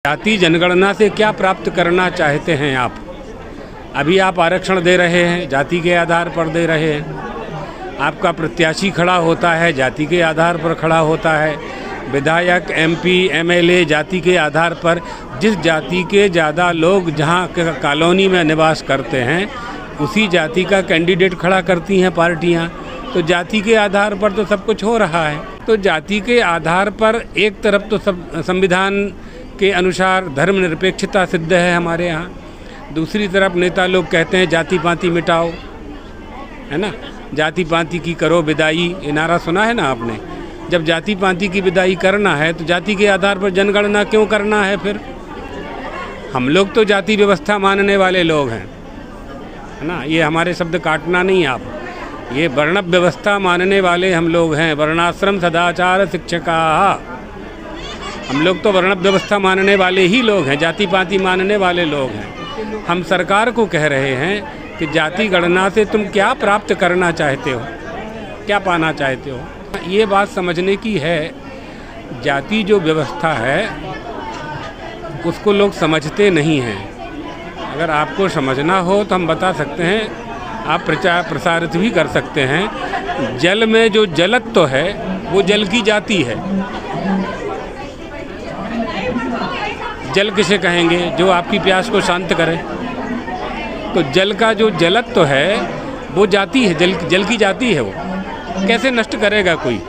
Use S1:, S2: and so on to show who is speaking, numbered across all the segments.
S1: जाति जनगणना से क्या प्राप्त करना चाहते हैं आप? अभी आप आरक्षण दे रहे हैं, जाति के आधार पर दे रहे हैं। आपका प्रत्याशी खड़ा होता है, जाति के आधार पर खड़ा होता है। विधायक, एमपी, एमएलए जाति के आधार पर, जिस जाति के ज़्यादा लोग जहां कॉलोनी में निवास करते हैं उसी जाति का कैंडिडेट खड़ा करती हैं पार्टियां। तो जाति के आधार पर तो सब कुछ हो रहा है। तो जाति के आधार पर एक तरफ तो सब संविधान के अनुसार धर्मनिरपेक्षता सिद्ध है हमारे यहाँ, दूसरी तरफ नेता लोग कहते हैं जाति पाति मिटाओ, है ना, जाति पाति की करो विदाई, ये नारा सुना है ना आपने। जब जाति पाति की विदाई करना है तो जाति के आधार पर जनगणना क्यों करना है फिर? हम लोग तो जाति व्यवस्था मानने वाले लोग हैं, है ना, ये हमारे शब्द काटना नहीं आप, ये वर्ण व्यवस्था मानने वाले हम लोग हैं। वर्णाश्रम सदाचार शिक्षका, हम लोग तो वर्ण व्यवस्था मानने वाले ही लोग हैं, जाति पाति मानने वाले लोग हैं। हम सरकार को कह रहे हैं कि जाति गणना से तुम क्या प्राप्त करना चाहते हो, क्या पाना चाहते हो, ये बात समझने की है। जाति जो व्यवस्था है उसको लोग समझते नहीं हैं। अगर आपको समझना हो तो हम बता सकते हैं, आप प्रचार प्रसारित भी कर सकते हैं। जल में जो जलत्व है वो जल की जाति है। जल किसे कहेंगे? जो आपकी प्यास को शांत करे। तो जल का जो जलत्व है वो जाति है, जल की जाति है। वो कैसे नष्ट करेगा कोई?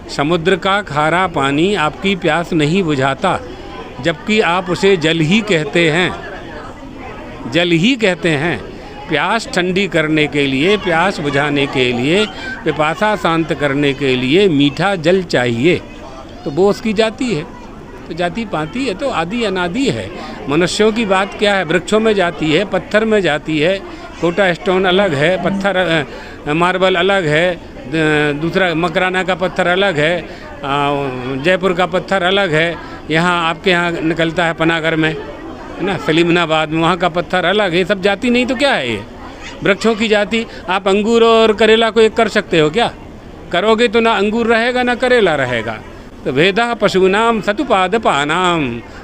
S1: समुद्र का खारा पानी आपकी प्यास नहीं बुझाता, जबकि आप उसे जल ही कहते हैं, जल ही कहते हैं। प्यास ठंडी करने के लिए, प्यास बुझाने के लिए, पिपासा शांत करने के लिए मीठा जल चाहिए, तो वो उसकी जाति है। तो जाति पाति है तो आदि अनादि है। मनुष्यों की बात क्या है? वृक्षों में जाती है, पत्थर में जाती है, कोटा स्टोन अलग है, पत्थर मार्बल अलग है, दूसरा मकराना का पत्थर अलग है, जयपुर का पत्थर अलग है, यहाँ आपके यहाँ निकलता है पनागर में, है ना, सलीमनाबाद में, वहाँ का पत्थर अलग है। सब जाति नहीं तो क्या है ये? वृक्षों की जाति। आप अंगूर और करेला को एक कर सकते हो क्या? करोगे तो ना अंगूर रहेगा ना करेला रहेगा। तो भेदा पशूनाम सतुपादपानाम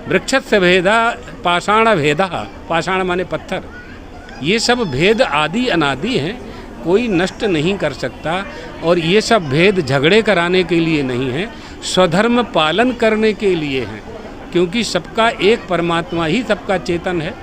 S1: वृक्षस्य भेदा पाषाण भेदा, पाषाण माने पत्थर। ये सब भेद आदि अनादि हैं, कोई नष्ट नहीं कर सकता। और ये सब भेद झगड़े कराने के लिए नहीं है, स्वधर्म पालन करने के लिए हैं, क्योंकि सबका एक परमात्मा ही सबका चेतन है।